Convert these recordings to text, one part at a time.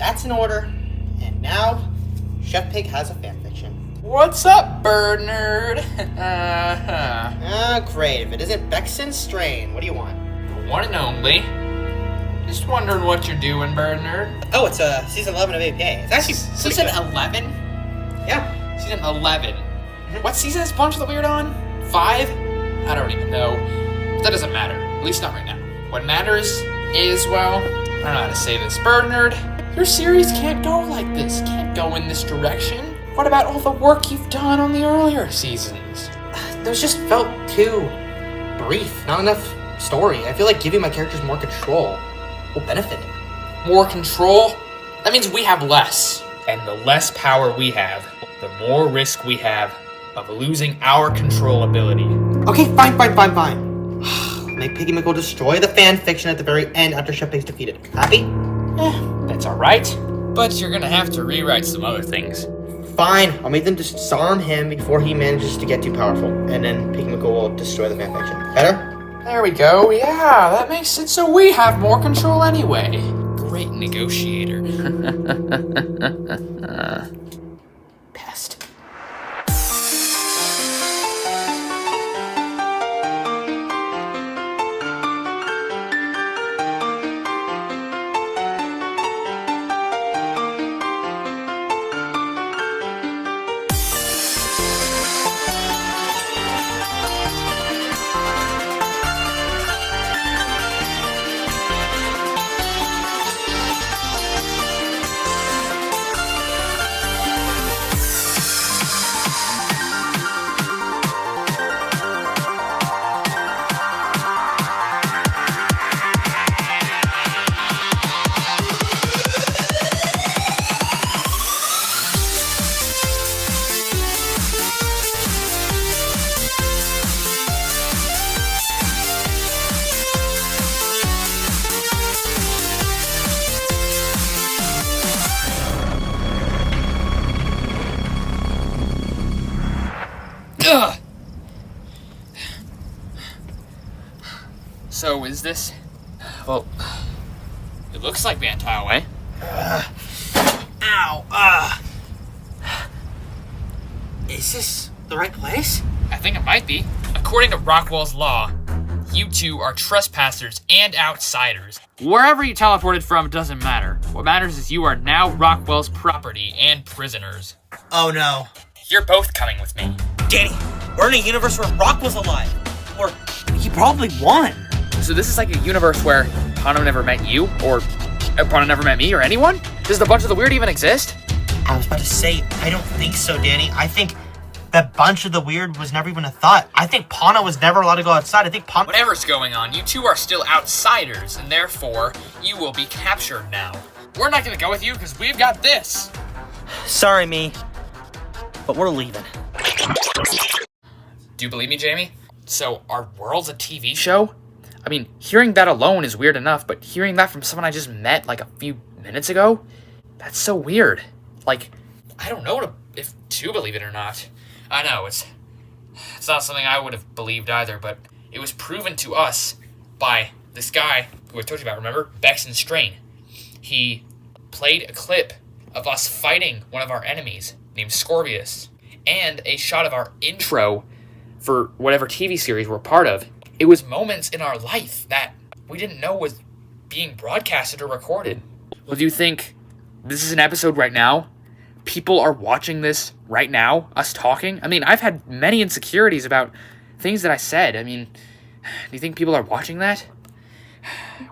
That's in order. And now, Chef Pig has a fanfiction. What's up, bird nerd? Great. If it isn't Bexon Strain, what do you want? The one and only. Just wondering what you're doing, bird nerd. Oh, it's season 11 of APA. It's actually Season 11? Yeah. Season 11. What season is Bunch of the Weird on? 5? I don't even know. But that doesn't matter. At least not right now. What matters is, well, I don't know how to say this. Bird nerd, your series can't go like this. Can't go in this direction. What about all the work you've done on the earlier seasons? Those just felt too brief. Not enough story. I feel like giving my characters more control will benefit it. More control? That means we have less. And the less power we have, the more risk we have of losing our control ability. Okay, fine. Make Piggy McGill destroy the fan fiction at the very end after Chef Pig's defeated. Happy? That's alright. But you're gonna have to rewrite some other things. Fine, I'll make them disarm him before he manages to get too powerful. And then Piggy McGill will destroy the fan fiction. Better? There we go. Yeah, that makes sense. So we have more control anyway. Great negotiator. Pest. Ugh. So is this? Well, it looks like Van Tileway. Ow. Is this the right place? I think it might be. According to Rockwell's law, you two are trespassers and outsiders. Wherever you teleported from doesn't matter. What matters is you are now Rockwell's property and prisoners. Oh no. You're both coming with me. Danny, we're in a universe where Rock was alive. Or he probably won. So this is like a universe where Pano never met you, or Pano never met me, or anyone? Does the Bunch of the Weird even exist? I was about to say, I don't think so, Danny. I think that Bunch of the Weird was never even a thought. I think Pano was never allowed to go outside. I think Pano... Whatever's going on, you two are still outsiders, and therefore, you will be captured now. We're not gonna go with you, because we've got this. Sorry, me. But we're leaving. Do you believe me, Jamie? So, our world's a TV show? I mean, hearing that alone is weird enough, but hearing that from someone I just met like a few minutes ago? That's so weird. Like, I don't know if to believe it or not. I know, it's not something I would have believed either, but it was proven to us by this guy who I told you about, remember? Bexon Strain. He played a clip of us fighting one of our enemies named Scorpius, and a shot of our intro for whatever TV series we're part of. It was moments in our life that we didn't know was being broadcasted or recorded. Well, do you think this is an episode right now? People are watching this right now, us talking? I mean, I've had many insecurities about things that I said. I mean, do you think people are watching that?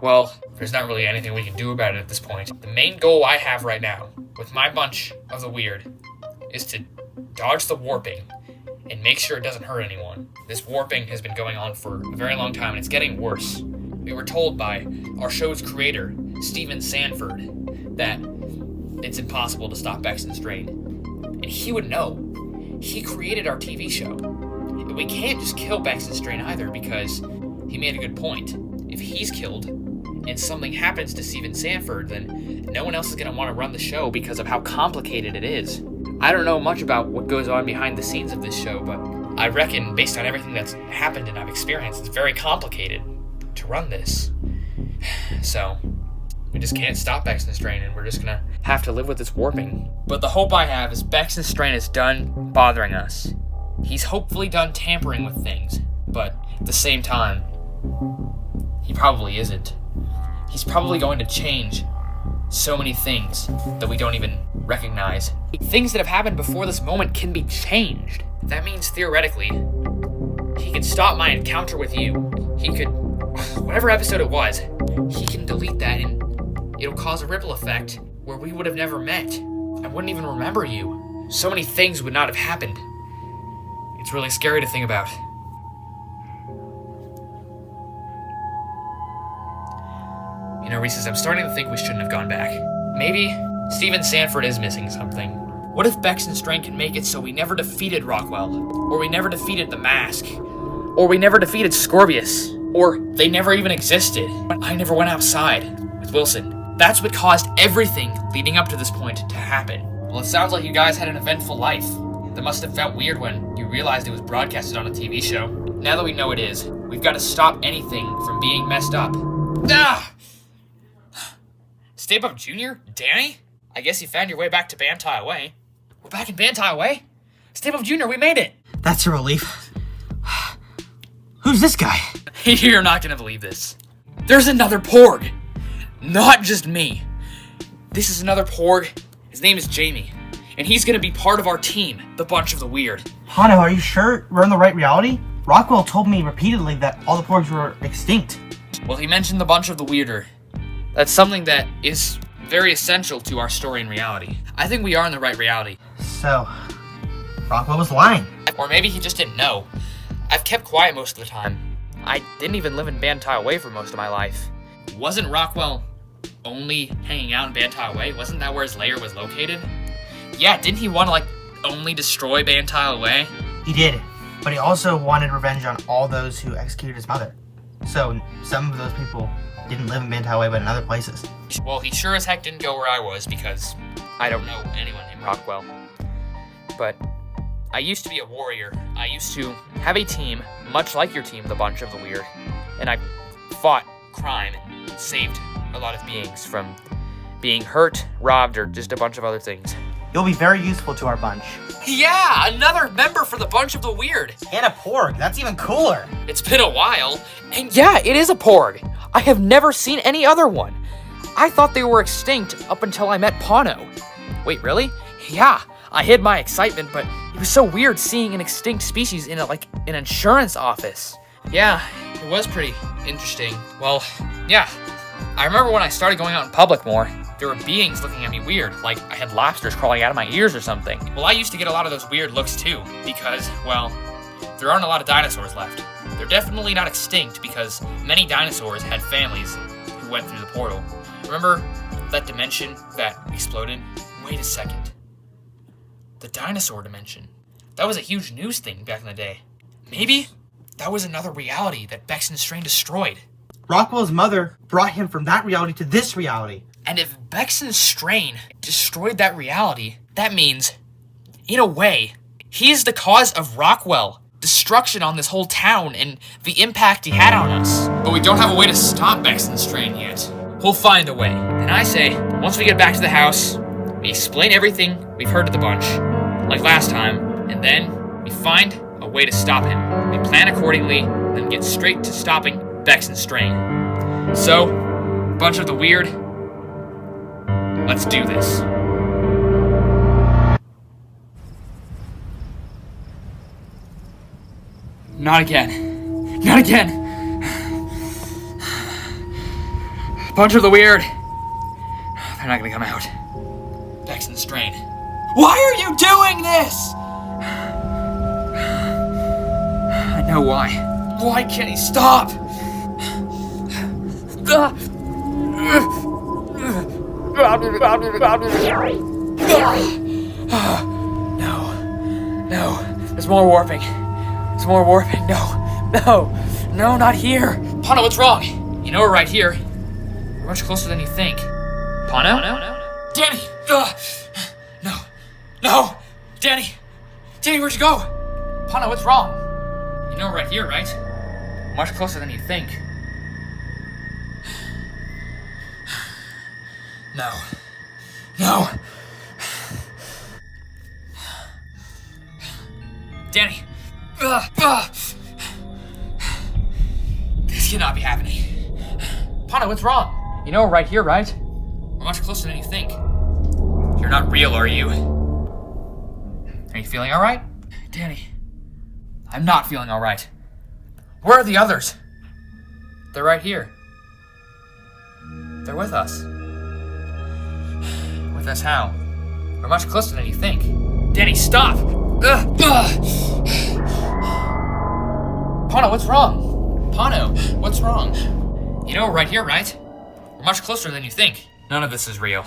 Well, there's not really anything we can do about it at this point. The main goal I have right now, with my Bunch of the Weird, is to dodge the warping and make sure it doesn't hurt anyone. This warping has been going on for a very long time, and it's getting worse. We were told by our show's creator, Steven Sanford, that it's impossible to stop Bexon Strain. And he would know. He created our TV show. And we can't just kill Bexon Strain either, because he made a good point. If he's killed, and something happens to Steven Sanford, then no one else is going to want to run the show because of how complicated it is. I don't know much about what goes on behind the scenes of this show, but I reckon, based on everything that's happened and I've experienced, it's very complicated to run this. So, we just can't stop Bex and Strain, and we're just gonna have to live with this warping. But the hope I have is Bex and Strain is done bothering us. He's hopefully done tampering with things, but at the same time, he probably isn't. He's probably going to change so many things that we don't even recognize. Things that have happened before this moment can be changed. That means theoretically, he could stop my encounter with you. He could, whatever episode it was, he can delete that and it'll cause a ripple effect where we would have never met. I wouldn't even remember you. So many things would not have happened. It's really scary to think about. You know, Reese's, I'm starting to think we shouldn't have gone back. Maybe Steven Sanford is missing something. What if Bex and Strain can make it so we never defeated Rockwell? Or we never defeated the Mask? Or we never defeated Scorpius? Or they never even existed? I never went outside with Wilson. That's what caused everything leading up to this point to happen. Well, it sounds like you guys had an eventful life. That must have felt weird when you realized it was broadcasted on a TV show. Now that we know it is, we've got to stop anything from being messed up. Ah! Stay Puft Jr.? Danny? I guess you found your way back to Bantai Way. We're back in Bantai Way? Stay Puft Jr., we made it! That's a relief. Who's this guy? You're not gonna believe this. There's another Porg! Not just me. This is another Porg. His name is Jamie. And he's gonna be part of our team, the Bunch of the Weird. Hano, are you sure we're in the right reality? Rockwell told me repeatedly that all the Porgs were extinct. Well, he mentioned the Bunch of the Weirder. That's something that is very essential to our story and reality. I think we are in the right reality. So, Rockwell was lying. Or maybe he just didn't know. I've kept quiet most of the time. I didn't even live in Bantai Way for most of my life. Wasn't Rockwell only hanging out in Bantai Way? Wasn't that where his lair was located? Yeah, didn't he want to, only destroy Bantai Way? He did, but he also wanted revenge on all those who executed his mother. So, some of those people didn't live in Bantai Way, but in other places. Well, he sure as heck didn't go where I was, because I don't know anyone named Rockwell. But I used to be a warrior. I used to have a team, much like your team, the Bunch of the Weird. And I fought crime and saved a lot of beings from being hurt, robbed, or just a bunch of other things. You'll be very useful to our bunch. Yeah, another member for the Bunch of the Weird. And a Porg, that's even cooler. It's been a while. And yeah, it is a Porg. I have never seen any other one. I thought they were extinct up until I met Pano. Wait, really? Yeah, I hid my excitement, but it was so weird seeing an extinct species in an insurance office. Yeah, it was pretty interesting. Well, yeah. I remember when I started going out in public more, there were beings looking at me weird, like I had lobsters crawling out of my ears or something. Well, I used to get a lot of those weird looks too, because, well, there aren't a lot of dinosaurs left. They're definitely not extinct because many dinosaurs had families who went through the portal. Remember that dimension that exploded? Wait a second. The dinosaur dimension. That was a huge news thing back in the day. Maybe that was another reality that Bex and Strain destroyed. Rockwell's mother brought him from that reality to this reality. And if Bex and Strain destroyed that reality, that means, in a way, he is the cause of Rockwell destruction on this whole town and the impact he had on us. But we don't have a way to stop Bex and Strain yet. We'll find a way. And I say, once we get back to the house, we explain everything we've heard to the bunch, like last time, and then we find a way to stop him. We plan accordingly, then get straight to stopping Bex and Strain. So, Bunch of the Weird, let's do this. Not again. Not again. Bunch of the Weird. They're not gonna come out. Bex and Strain. Why are you doing this? I know why. Why can't he stop? No. There's more warping. No, not here. Pano, what's wrong? You know we're right here. We're much closer than you think. Pano? Danny! No! Danny, where'd you go? Pano, what's wrong? You know we're right here, right? Much closer than you think. No. No! Danny! This cannot be happening. Pano, what's wrong? You know we're right here, right? We're much closer than you think. You're not real, are you? Are you feeling alright? Danny, I'm not feeling alright. Where are the others? They're right here. They're with us. With us how? We're much closer than you think. Danny, stop! Pano, what's wrong? Pano, what's wrong? You know we're right here, right? We're much closer than you think. None of this is real.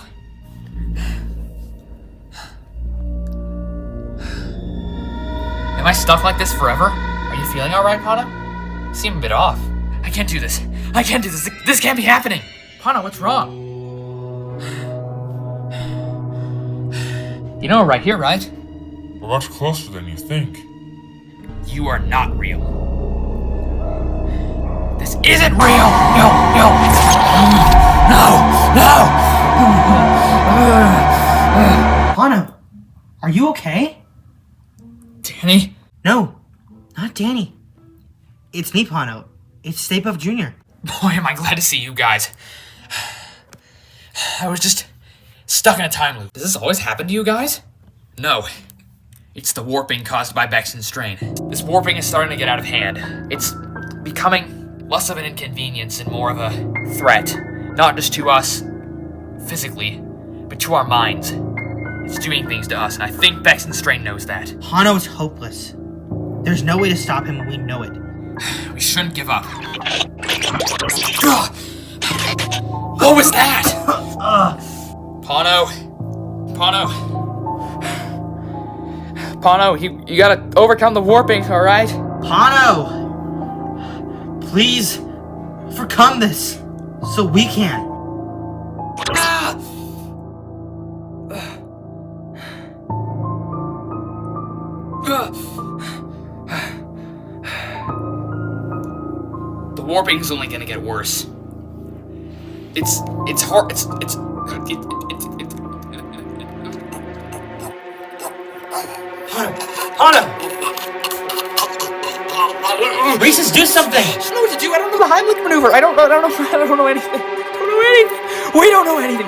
Am I stuck like this forever? Are you feeling alright, Pano? You seem a bit off. I can't do this. I can't do this. This can't be happening. Pano, what's wrong? You know we're right here, right? We're much closer than you think. You are not real. This isn't real! No! Pano, are you okay? Danny? No, not Danny. It's me, Pano. It's Stay Puft Jr. Boy, am I glad to see you guys. I was just stuck in a time loop. Does this always happen to you guys? No. It's the warping caused by Bex and Strain. This warping is starting to get out of hand. It's becoming less of an inconvenience and more of a threat. Not just to us, physically, but to our minds. It's doing things to us, and I think Bex and Strain knows that. Pano's hopeless. There's no way to stop him, and we know it. We shouldn't give up. What was that? Pano, you gotta overcome the warping, alright? Pano! Please, overcome this, so we can. The warping's only gonna get worse. It's hard. Pano! Reese's, do something! I don't know what to do. I don't know the Heimlich maneuver. I don't know anything. We don't know anything.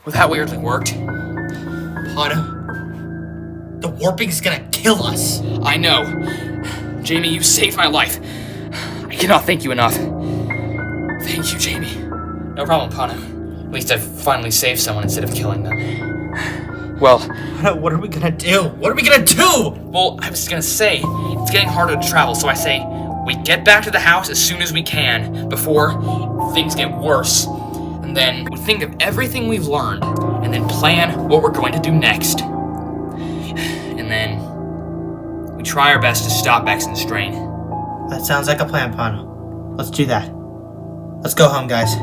Well, that weirdly worked. Pano, the warping's gonna kill us. I know. Jamie, you saved my life. I cannot thank you enough. Thank you, Jamie. No problem, Pano. At least I've finally saved someone instead of killing them. Well, Pano, what are we gonna do? Well, I was gonna say, it's getting harder to travel, so I say, we get back to the house as soon as we can, before things get worse. And then we think of everything we've learned, and then plan what we're going to do next. And then we try our best to stop Bex and Strain. That sounds like a plan, Pano. Let's do that. Let's go home, guys.